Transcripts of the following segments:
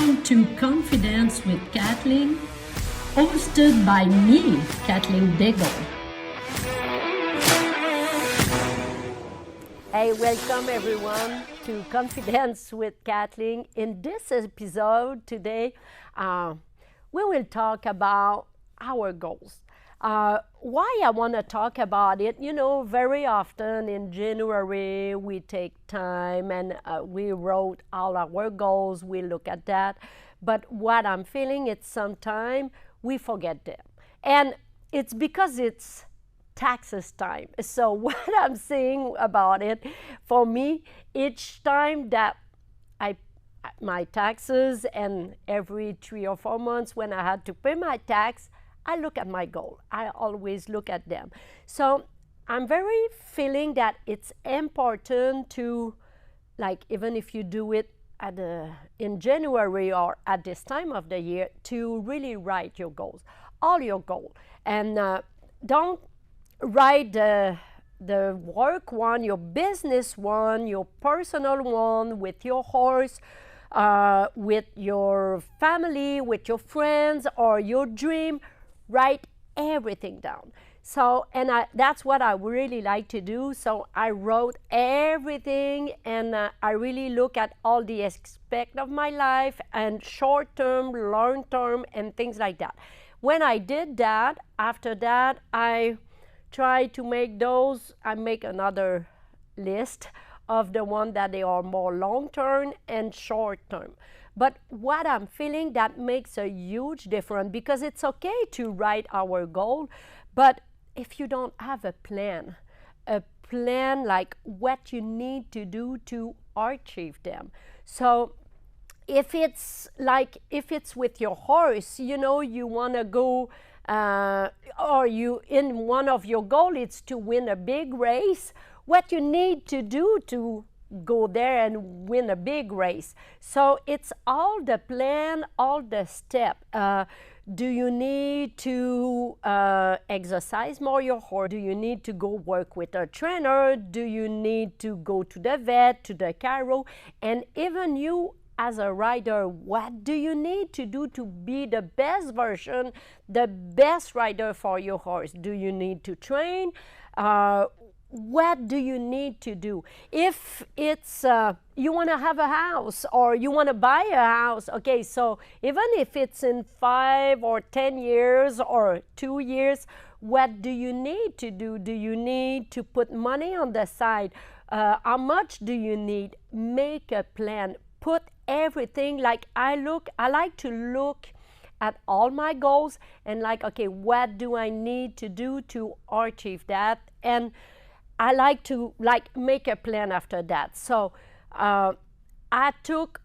Welcome to Confidence with Katheleen, hosted by me, Katheleen Diggle. Hey, welcome everyone to Confidence with Katheleen. In this episode today, we will talk about our goals. Why I want to talk about it, very often in January we take time and we wrote all our goals, we look at that. But what I'm feeling is sometimes we forget them. And it's because it's taxes time. So what I'm saying about it, for me, each time that my taxes, and every 3 or 4 months when I had to pay my tax, I look at my goal. I always look at them. So I'm very feeling that it's important to, like, even if you do it in January or at this time of the year, to really write your goals, all your goals. And don't write the work one, your business one, your personal one, with your horse, with your family, with your friends, or your dream. Write everything down. So, and that's what I really like to do. So I wrote everything, and I really look at all the aspects of my life, and short term, long term, and things like that. When I did that, after that, I try to make those, I make another list of the ones that they are more long term and short term. But what I'm feeling, that makes a huge difference, because it's okay to write our goal, but if you don't have a plan like what you need to do to achieve them. So if it's with your horse, you want to go, or you, in one of your goals, it's to win a big race, what you need to do to go there and win a big race. So it's all the plan, all the step. Do you need to exercise more your horse? Do you need to go work with a trainer? Do you need to go to the vet, to the chiro? And even you as a rider, what do you need to do to be the best version, the best rider for your horse? Do you need to train? What do you need to do? If it's you want to have a house, or you want to buy a house, okay, so even if it's in 5 or 10 years or 2 years, what do you need to do? Do you need to put money on the side? How much do you need? Make a plan. Put everything, like I like to look at all my goals and like, okay, what do I need to do to achieve that? And I like to make a plan after that. So I took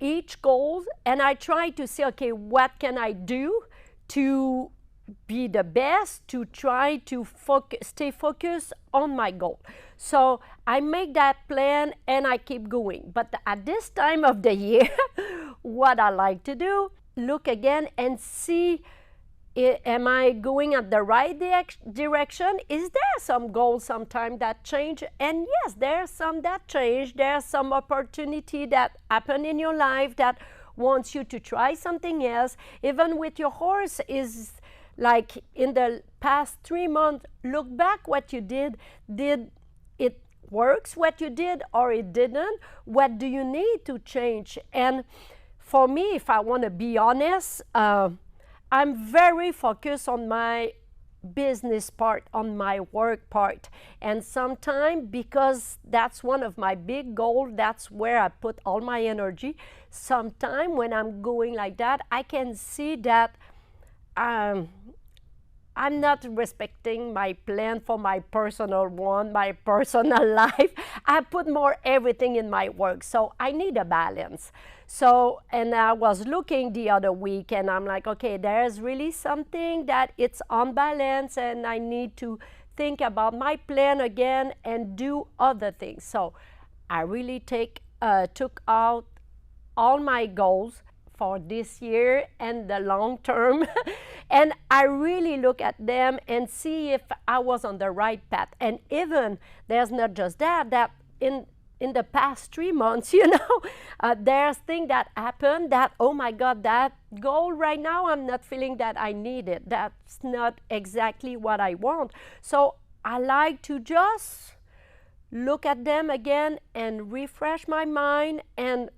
each goal and I tried to say, okay, what can I do to be the best, to try to stay focused on my goal. So I make that plan and I keep going. But at this time of the year, what I like to do, look again and see, am I going at the right direction? Is there some goals sometimes that change? And yes, there are some that change. There are some opportunity that happen in your life that wants you to try something else. Even with your horse, is like in the past 3 months, look back what you did. Did it works what you did, or it didn't? What do you need to change? And for me, if I want to be honest, I'm very focused on my business part, on my work part. And sometimes, because that's one of my big goals, that's where I put all my energy. Sometimes when I'm going like that, I can see that I'm not respecting my plan for my personal one, my personal life. I put more everything in my work, so I need a balance. So, and I was looking the other week and I'm like, okay, there's really something that it's unbalanced and I need to think about my plan again and do other things. So I really took out all my goals for this year and the long term. And I really look at them and see if I was on the right path. And even there's not just that in in the past 3 months, there's things that happened that, oh my God, that goal right now, I'm not feeling that I need it. That's not exactly what I want. So I like to just look at them again and refresh my mind and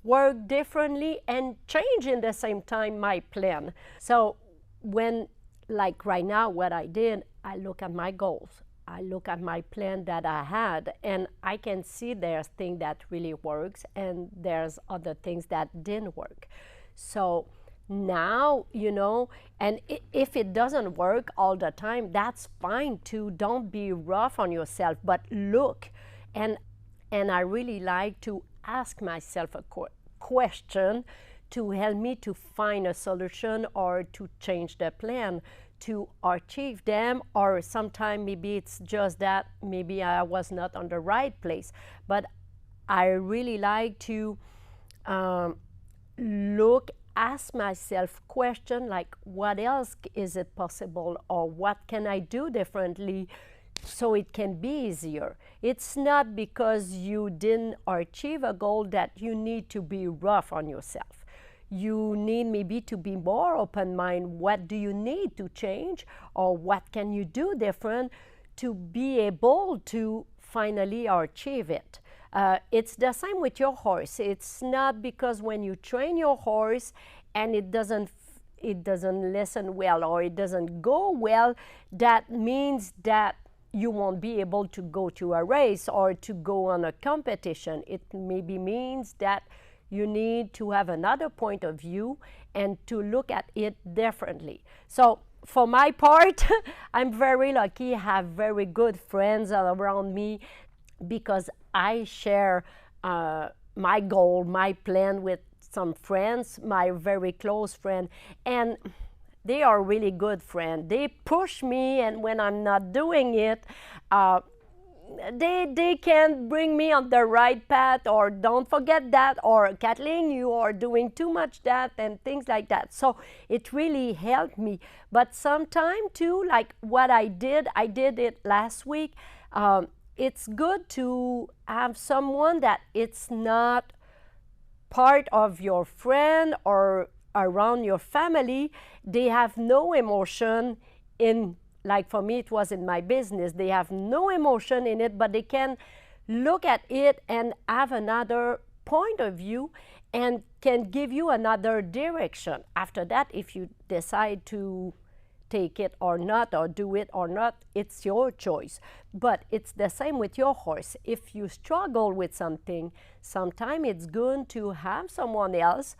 work differently and change in the same time my plan. So when, like right now, what I did, I look at my goals. I look at my plan that I had, and I can see there's things that really works and there's other things that didn't work. So now, and if it doesn't work all the time, that's fine too. Don't be rough on yourself, but look. And I really like to ask myself a question to help me to find a solution or to change the plan to achieve them, or sometimes maybe it's just that maybe I was not on the right place. But I really like to ask myself question like, what else is it possible, or what can I do differently so it can be easier? It's not because you didn't achieve a goal that you need to be rough on yourself. You need maybe to be more open-minded. What do you need to change, or what can you do different to be able to finally achieve it? It's the same with your horse. It's not because when you train your horse and it doesn't listen well or it doesn't go well, that means that you won't be able to go to a race or to go on a competition. It maybe means that you need to have another point of view and to look at it differently. So for my part, I'm very lucky. I have very good friends around me because I share my goal, my plan with some friends, my very close friend, and they are really good friends. They push me, and when I'm not doing it, they can bring me on the right path, or don't forget that, or Kathleen, you are doing too much that, and things like that. So it really helped me. But sometime too, like what I did it last week. It's good to have someone that it's not part of your friend or around your family. They have no emotion in, like for me, it was in my business. They have no emotion in it, but they can look at it and have another point of view and can give you another direction. After that, if you decide to take it or not, or do it or not, it's your choice. But it's the same with your horse. If you struggle with something, sometimes it's good to have someone else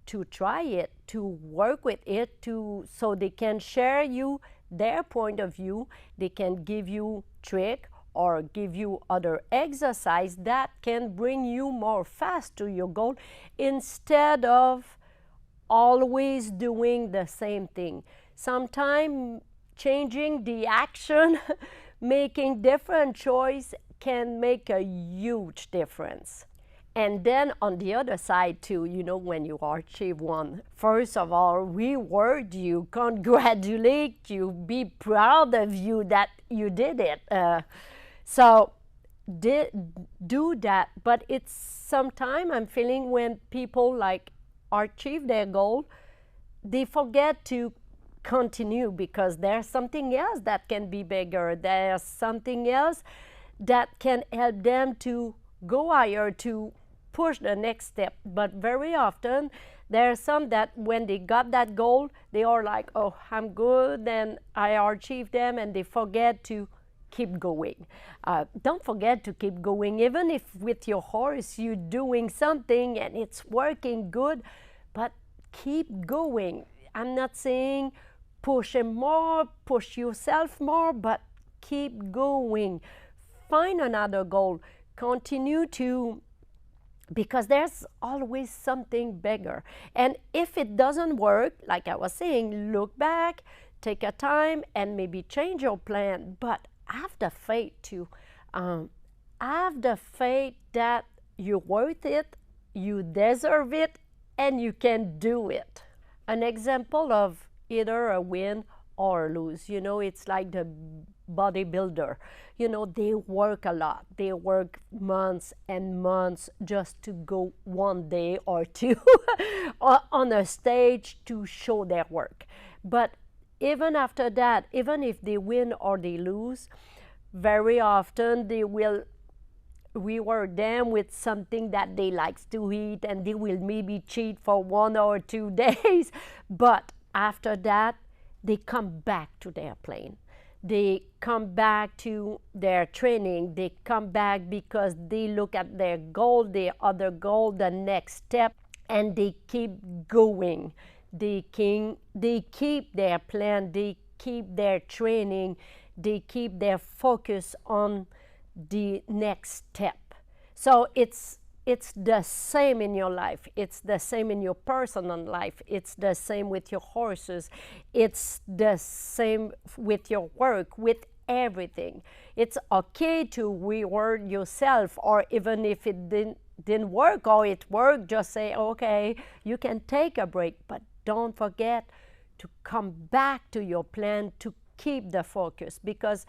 to try it, to work with it, so they can share you their point of view. They can give you trick or give you other exercise that can bring you more fast to your goal, instead of always doing the same thing. Sometimes changing the action, making different choice can make a huge difference. And then on the other side too, when you achieve one, first of all, reward you, congratulate you, be proud of you that you did it. So do that. But it's sometimes I'm feeling when people like achieve their goal, they forget to continue because there's something else that can be bigger. There's something else that can help them to go higher, to push the next step. But very often there are some that when they got that goal, they are like, oh, I'm good and I achieved them, and they forget to keep going. Don't forget to keep going, even if with your horse you're doing something and it's working good, but keep going. I'm not saying push him more, push yourself more, but keep going. Find another goal. Continue to, because there's always something bigger. And if it doesn't work, like I was saying, look back, take a time, and maybe change your plan. But have the faith to, have the faith that you're worth it, you deserve it, and you can do it. An example of either a win or lose, it's like the bodybuilder. You know, they work a lot. They work months and months just to go one day or two on a stage to show their work. But even after that, even if they win or they lose, very often they will reward them with something that they like to eat, and they will maybe cheat for 1 or 2 days. But after that, they come back to their plane. They come back to their training. They come back because they look at their goal, their other goal, the next step, and they keep going. They keep their plan. They keep their training. They keep their focus on the next step. So it's the same in your life. It's the same in your personal life. It's the same with your horses. It's the same with your work, with everything. It's okay to reward yourself, or even if it didn't work or it worked, just say, okay, you can take a break, but don't forget to come back to your plan, to keep the focus, because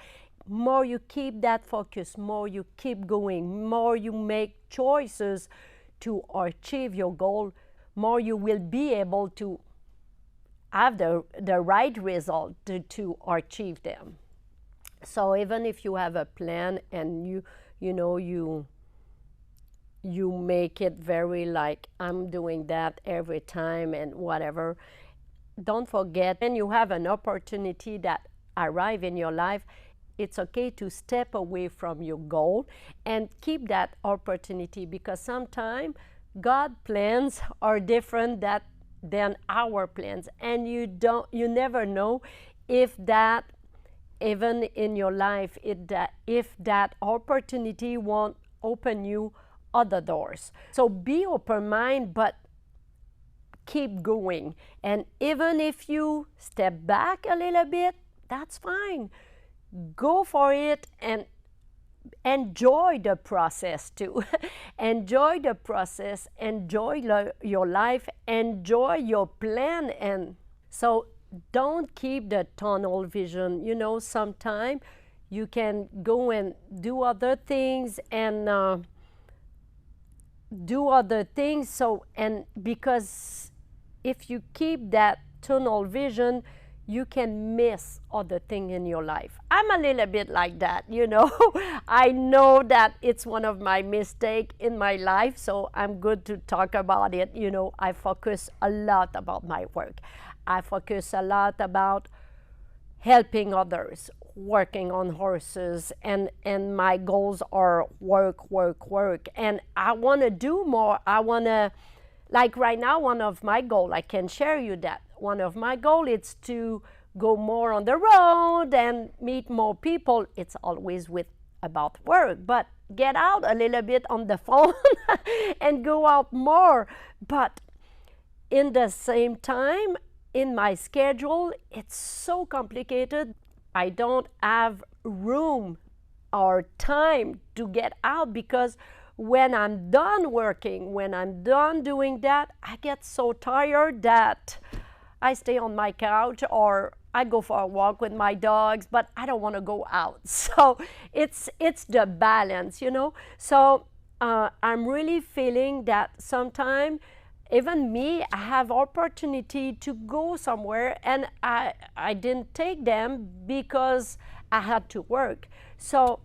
more you keep that focus, more you keep going, more you make choices to achieve your goal, more you will be able to have the right result to achieve them. So even if you have a plan and you make it very like, I'm doing that every time and whatever, don't forget, when you have an opportunity that arrive in your life, it's okay to step away from your goal and keep that opportunity, because sometimes God's plans are different than our plans, and you never know if that, even in your life, if that opportunity won't open you other doors. So be open-minded, but keep going. And even if you step back a little bit, that's fine. Go for it and enjoy the process too. Enjoy the process, enjoy your life, enjoy your plan. And so don't keep the tunnel vision. You know, sometimes you can go and do other things and do other things. So, and because if you keep that tunnel vision, you can miss other things in your life. I'm a little bit like that, you know. I know that it's one of my mistakes in my life, so I'm good to talk about it. You know, I focus a lot about my work. I focus a lot about helping others, working on horses, and my goals are work. And I want to do more. I want to, like right now, one of my goals, I can share you that. One of my goals is to go more on the road and meet more people. It's always about work, but get out a little bit on the phone and go out more. But in the same time, in my schedule, it's so complicated. I don't have room or time to get out, because when I'm done working, when I'm done doing that, I get so tired that I stay on my couch or I go for a walk with my dogs, but I don't want to go out. So it's the balance, you know. So I'm really feeling that sometimes, even me, I have opportunity to go somewhere and I didn't take them because I had to work. So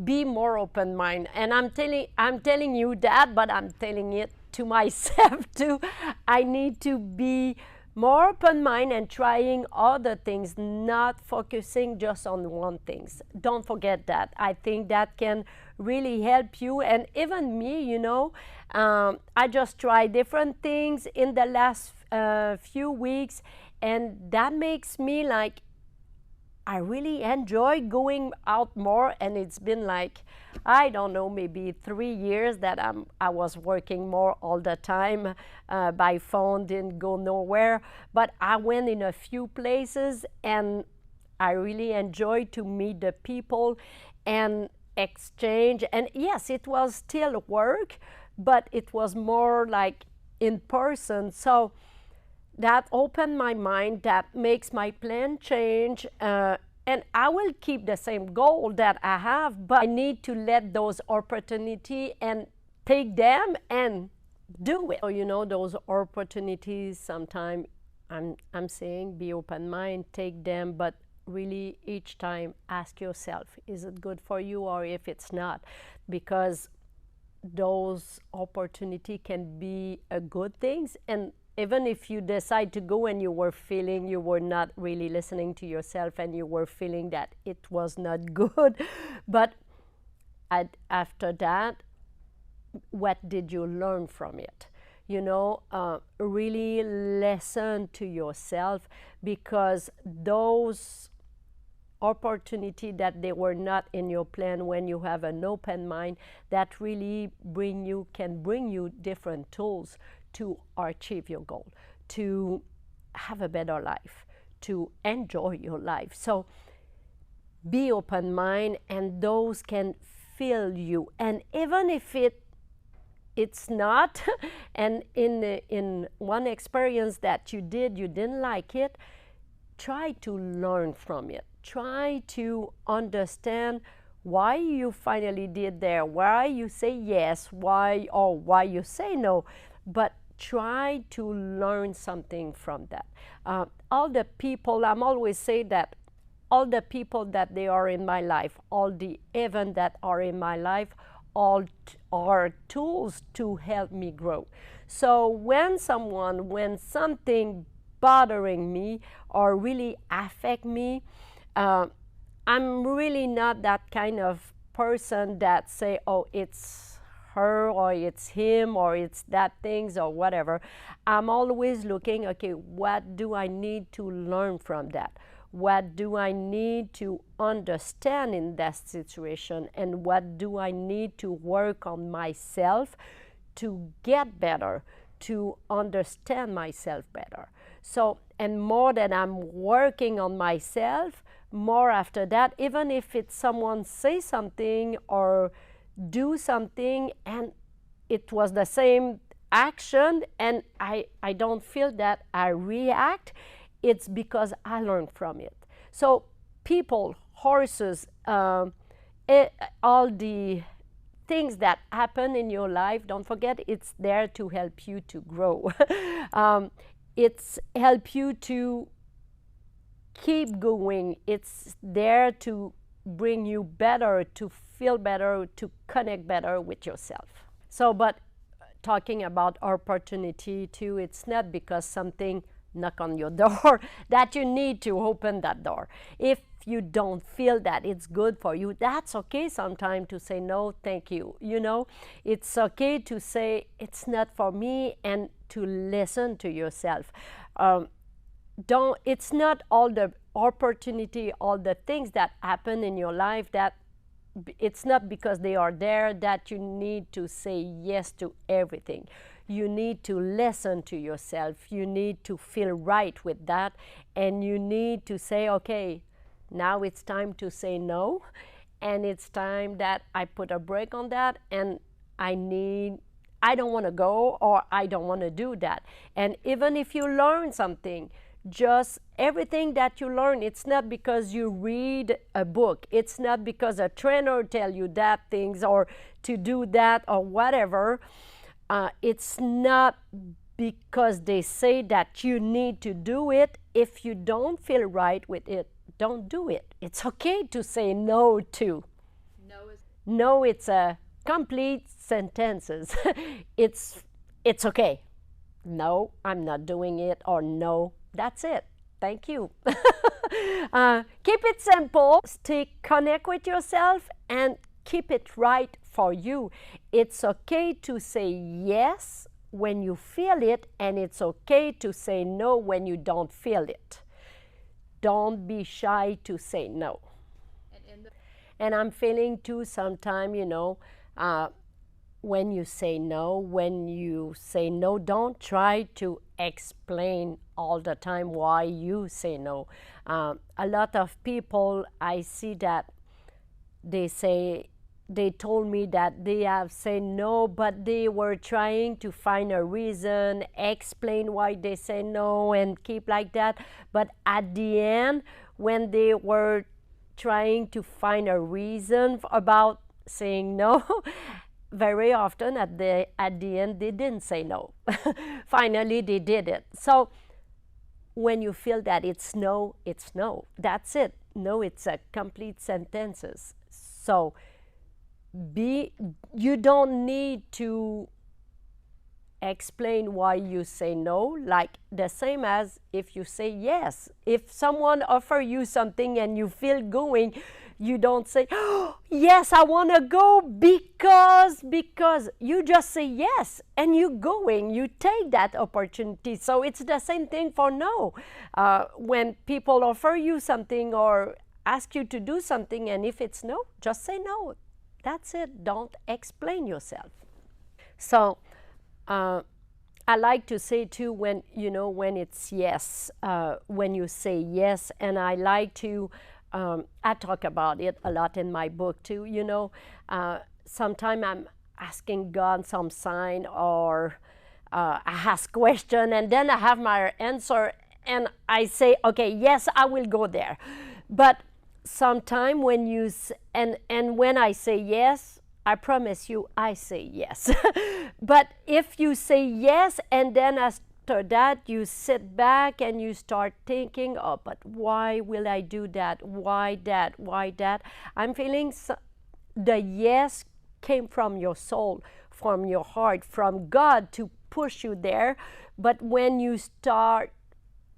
be more open-minded. And I'm telling you that, but I'm telling it to myself too. I need to be more open-minded and trying other things, not focusing just on one thing. Don't forget that. I think that can really help you. And even me, you know, I just try different things in the last few weeks, and that makes me like, I really enjoy going out more. And it's been like, I don't know, maybe 3 years that I was working more all the time by phone, didn't go nowhere. But I went in a few places and I really enjoyed to meet the people and exchange. And yes, it was still work, but it was more like in person. So that opened my mind, that makes my plan change. and I will keep the same goal that I have, but I need to let those opportunities and take them and do it. So, you know, those opportunities, sometimes I'm saying be open mind, take them, but really each time ask yourself, is it good for you, or if it's not? Because those opportunity can be a good things, and even if you decide to go and you were feeling you were not really listening to yourself and you were feeling that it was not good, but after that, what did you learn from it? You know, really listen to yourself, because those opportunity that they were not in your plan, when you have an open mind, that really can bring you different tools to achieve your goal, to have a better life, to enjoy your life. So be open mind, and those can fill you. And even if it's not, and in one experience that you didn't like it, try to learn from it. Try to understand why you finally did there, why you say yes, why you say no, but try to learn something from that. All the people, I'm always say that all the people that they are in my life, all the events that are in my life, all are tools to help me grow. So when something bothering me or really affect me, I'm really not that kind of person that say, oh, it's her or it's him or it's that things or whatever. I'm always looking, okay, what do I need to learn from that? What do I need to understand in that situation? And what do I need to work on myself to get better, to understand myself better? So, and more than I'm working on myself, more after that, even if it's someone say something or do something and it was the same action and I don't feel that I react, it's because I learned from it. So people, horses, all the things that happen in your life, don't forget it's there to help you to grow. It's help you to keep going. It's there to bring you better, to feel better, to connect better with yourself. So, but talking about opportunity too, it's not because something knock on your door that you need to open that door. If you don't feel that it's good for you, that's okay sometimes to say no, thank you. You know, it's okay to say it's not for me and to listen to yourself. It's not all the opportunity, all the things that happen in your life, that it's not because they are there that you need to say yes to everything. You need to listen to yourself. You need to feel right with that, and you need to say, okay, now it's time to say no, and it's time that I put a break on that, and I don't want to go, or I don't want to do that. And even if you learn something, just everything that you learn, it's not because you read a book, it's not because a trainer tell you that things or to do that or whatever. It's not because they say that you need to do it. If you don't feel right with it, don't do it. It's okay to say no to. No, it's a complete sentences. It's okay. No, I'm not doing it, or no, that's it. Thank you. Keep it simple. Connect with yourself and keep it right for you. It's okay to say yes when you feel it, and it's okay to say no when you don't feel it. Don't be shy to say no. And I'm feeling too sometimes, you know, when you say no, don't try to explain all the time why you say no. A lot of people, I see that they told me that they have said no, but they were trying to find a reason, explain why they say no, and keep like that. But at the end, when they were trying to find a reason about saying no. Very often at the end they didn't say no. Finally they did it. So when you feel that it's no, it's no. That's it. No, it's a complete sentences. So you don't need to explain why you say no, like the same as if you say yes. If someone offer you something and you feel going, you don't say, oh, yes, I want to go because you just say yes and you going, you take that opportunity. So it's the same thing for no. When people offer you something or ask you to do something, and if it's no, just say no. That's it. Don't explain yourself. So I like to say too, when it's yes, when you say yes, and I like to, I talk about it a lot in my book too, sometimes I'm asking God some sign, or I ask question, and then I have my answer, and I say, okay, yes, I will go there. But sometimes when when I say yes, I promise you, I say yes. But if you say yes, and then after that, you sit back and you start thinking, oh, but why will I do that? Why that? Why that? I'm feeling the yes came from your soul, from your heart, from God to push you there. But when you start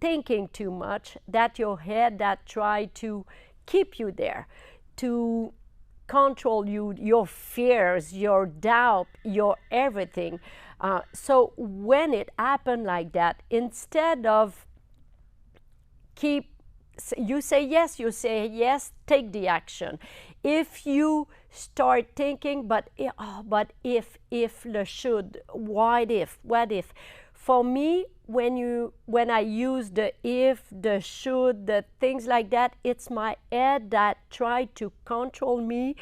thinking too much, that your head that try to keep you there, to control you, your fears, your doubt, your everything. So when it happened like that, instead of you say yes, take the action. If you start thinking, but if the should, what if? For me, when I use the if, the should, the things like that, it's my head that try to control me.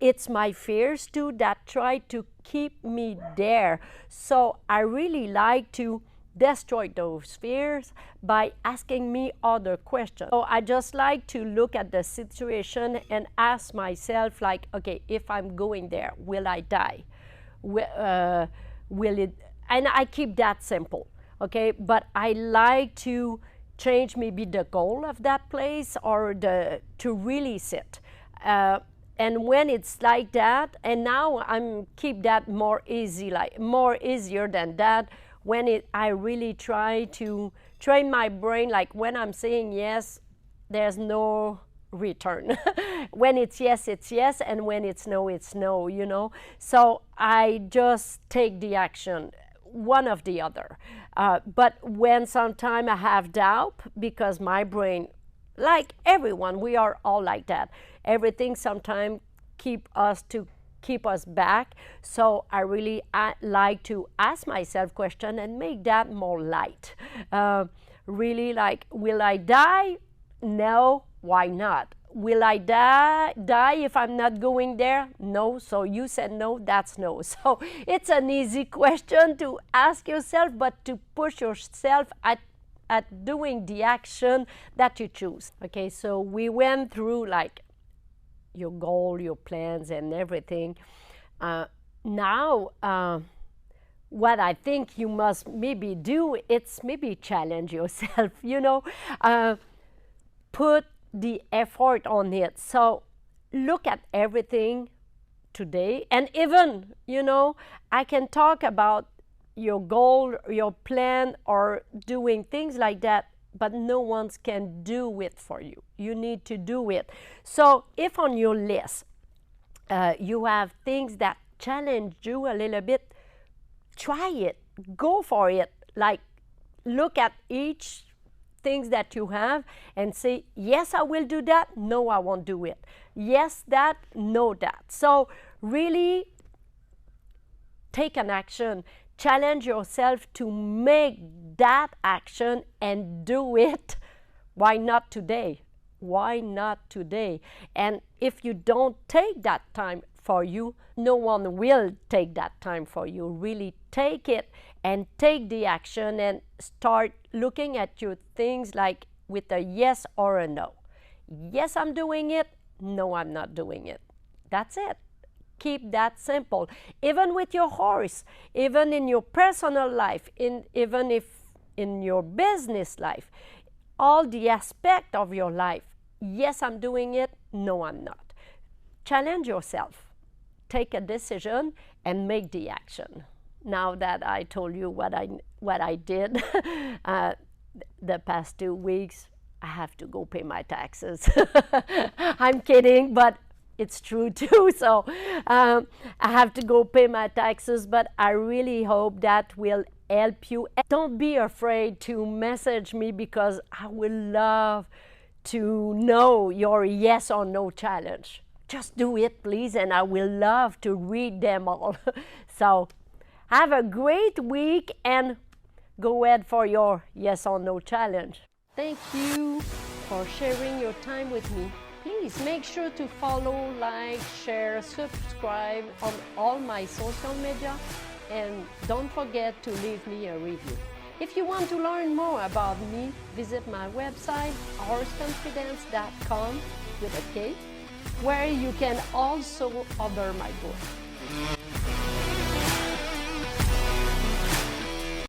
It's my fears too that try to keep me there. So I really like to destroy those fears by asking me other questions. So I just like to look at the situation and ask myself, like, okay, if I'm going there, will I die? Will it? And I keep that simple, okay? But I like to change maybe the goal of that place, or to really sit. And when it's like that, and now I'm keep that more easy, like more easier than that, when I really try to train my brain, like when I'm saying yes, there's no return. When it's yes, and when it's no, So I just take the action, one of the other. But when sometimes I have doubt, because my brain, like everyone, we are all like that. Everything sometimes keep us back. So I really like to ask myself question and make that more light. Really, like, will I die? No. Why not? Will I die if I'm not going there? No. So you said no, that's no. So it's an easy question to ask yourself, but to push yourself at doing the action that you choose. Okay, so we went through like your goal, your plans, and everything. Now, what I think you must maybe do, it's maybe challenge yourself, put the effort on it. So look at everything today, and even, I can talk about your goal, your plan, or doing things like that, but no one can do it for you. You need to do it. So if on your list you have things that challenge you a little bit, try it, go for it. Like, look at each things that you have and say, yes, I will do that. No, I won't do it. Yes, that. No, that. So really take an action. Challenge yourself to make that action and do it. Why not today? Why not today? And if you don't take that time for you, no one will take that time for you. Really take it and take the action and start looking at your things like with a yes or a no. Yes, I'm doing it. No, I'm not doing it. That's it. Keep that simple. Even with your horse, even in your personal life, even if in your business life, all the aspect of your life. Yes, I'm doing it. No, I'm not. Challenge yourself. Take a decision and make the action. Now that I told you what I did the past 2 weeks, I have to go pay my taxes. I'm kidding, but it's true too. So I have to go pay my taxes, but I really hope that will help you. Don't be afraid to message me, because I would love to know your yes or no challenge. Just do it, please, and I will love to read them all. So have a great week and go ahead for your yes or no challenge. Thank you for sharing your time with me. Please make sure to follow, like, share, subscribe on all my social media, and don't forget to leave me a review. If you want to learn more about me, visit my website, horseconfidence.com with a K, where you can also order my book.